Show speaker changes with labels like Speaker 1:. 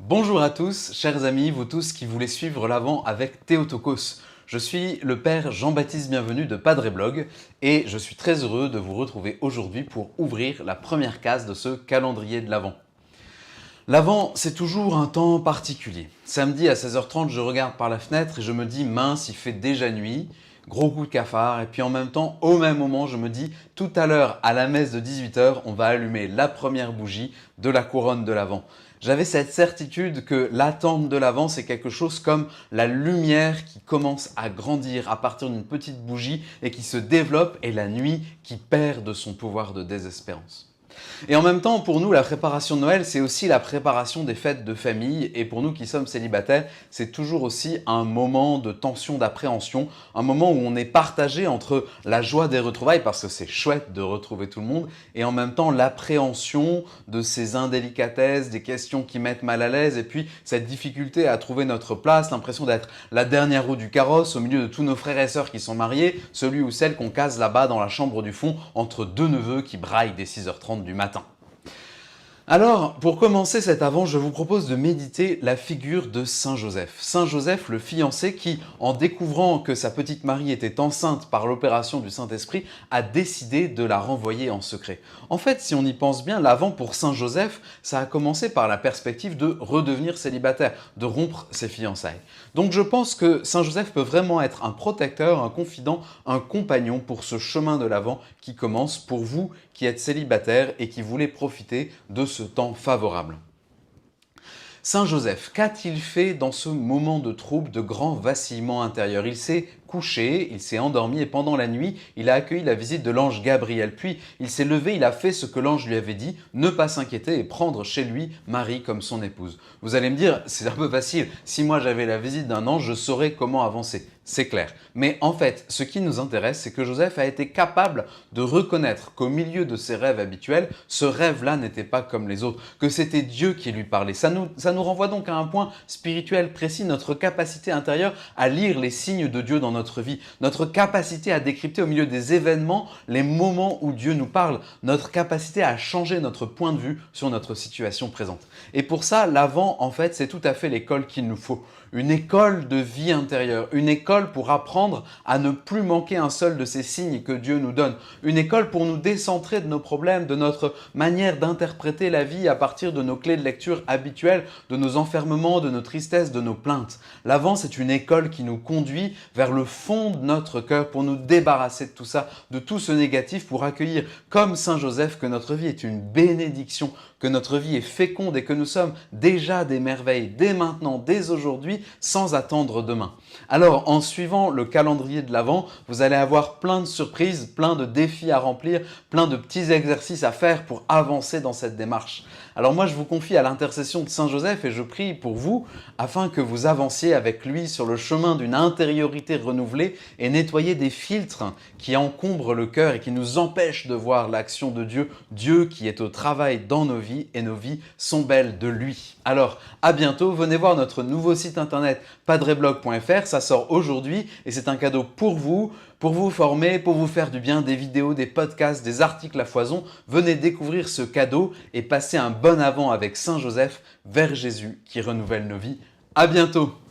Speaker 1: Bonjour à tous, chers amis, vous tous qui voulez suivre l'Avent avec Théotokos. Je suis le père Jean-Baptiste Bienvenu de Padre Blog et je suis très heureux de vous retrouver aujourd'hui pour ouvrir la première case de ce calendrier de l'Avent. L'Avent, c'est toujours un temps particulier. Samedi à 16h30, je regarde par la fenêtre et je me dis mince, il fait déjà nuit, gros coup de cafard. Et puis en même temps, au même moment, je me dis tout à l'heure à la messe de 18h, on va allumer la première bougie de la couronne de l'Avent. J'avais cette certitude que l'attente de l'Avent, c'est quelque chose comme la lumière qui commence à grandir à partir d'une petite bougie et qui se développe et la nuit qui perd de son pouvoir de désespérance. Et en même temps, pour nous, la préparation de Noël, c'est aussi la préparation des fêtes de famille. Et pour nous qui sommes célibataires, c'est toujours aussi un moment de tension, d'appréhension, un moment où on est partagé entre la joie des retrouvailles, parce que c'est chouette de retrouver tout le monde, et en même temps l'appréhension de ces indélicatesses, des questions qui mettent mal à l'aise, et puis cette difficulté à trouver notre place, l'impression d'être la dernière roue du carrosse au milieu de tous nos frères et sœurs qui sont mariés, celui ou celle qu'on case là-bas dans la chambre du fond entre deux neveux qui braillent dès 6h30 du matin. Alors, pour commencer cet Avent, je vous propose de méditer la figure de Saint Joseph. Saint Joseph, le fiancé qui, en découvrant que sa petite Marie était enceinte par l'opération du Saint-Esprit, a décidé de la renvoyer en secret. En fait, si on y pense bien, l'Avent pour Saint Joseph, ça a commencé par la perspective de redevenir célibataire, de rompre ses fiançailles. Donc je pense que Saint Joseph peut vraiment être un protecteur, un confident, un compagnon pour ce chemin de l'Avent qui commence pour vous qui êtes célibataire et qui voulez profiter de ce temps favorable. Saint Joseph, qu'a-t-il fait dans ce moment de trouble, de grand vacillement intérieur? Il s'est couché, il s'est endormi et pendant la nuit, il a accueilli la visite de l'ange Gabriel. Puis il s'est levé, il a fait ce que l'ange lui avait dit, ne pas s'inquiéter et prendre chez lui Marie comme son épouse. Vous allez me dire, c'est un peu facile, si moi j'avais la visite d'un ange, je saurais comment avancer. C'est clair. Mais en fait, ce qui nous intéresse, c'est que Joseph a été capable de reconnaître qu'au milieu de ses rêves habituels, ce rêve-là n'était pas comme les autres, que c'était Dieu qui lui parlait. Ça nous renvoie donc à un point spirituel précis, notre capacité intérieure à lire les signes de Dieu dans notre vie, notre capacité à décrypter au milieu des événements les moments où Dieu nous parle, notre capacité à changer notre point de vue sur notre situation présente. Et pour ça, l'Avent, en fait, c'est tout à fait l'école qu'il nous faut. Une école de vie intérieure, une école pour apprendre à ne plus manquer un seul de ces signes que Dieu nous donne, une école pour nous décentrer de nos problèmes, de notre manière d'interpréter la vie à partir de nos clés de lecture habituelles, de nos enfermements, de nos tristesses, de nos plaintes. L'Avent, c'est une école qui nous conduit vers le fond de notre cœur pour nous débarrasser de tout ça, de tout ce négatif, pour accueillir comme Saint Joseph que notre vie est une bénédiction, que notre vie est féconde et que nous sommes déjà des merveilles, dès maintenant, dès aujourd'hui, sans attendre demain. Alors, en suivant le calendrier de l'Avent, vous allez avoir plein de surprises, plein de défis à remplir, plein de petits exercices à faire pour avancer dans cette démarche. Alors moi, je vous confie à l'intercession de Saint Joseph et je prie pour vous afin que vous avanciez avec lui sur le chemin d'une intériorité renouvelée et nettoyer des filtres qui encombrent le cœur et qui nous empêchent de voir l'action de Dieu, Dieu qui est au travail dans nos vies et nos vies sont belles de lui. Alors, à bientôt, venez voir notre nouveau site internet padreblog.fr, ça sort aujourd'hui et c'est un cadeau pour vous former, pour vous faire du bien, des vidéos, des podcasts, des articles à foison. Venez découvrir ce cadeau et passer un bon Avent avec Saint Joseph vers Jésus qui renouvelle nos vies. À bientôt!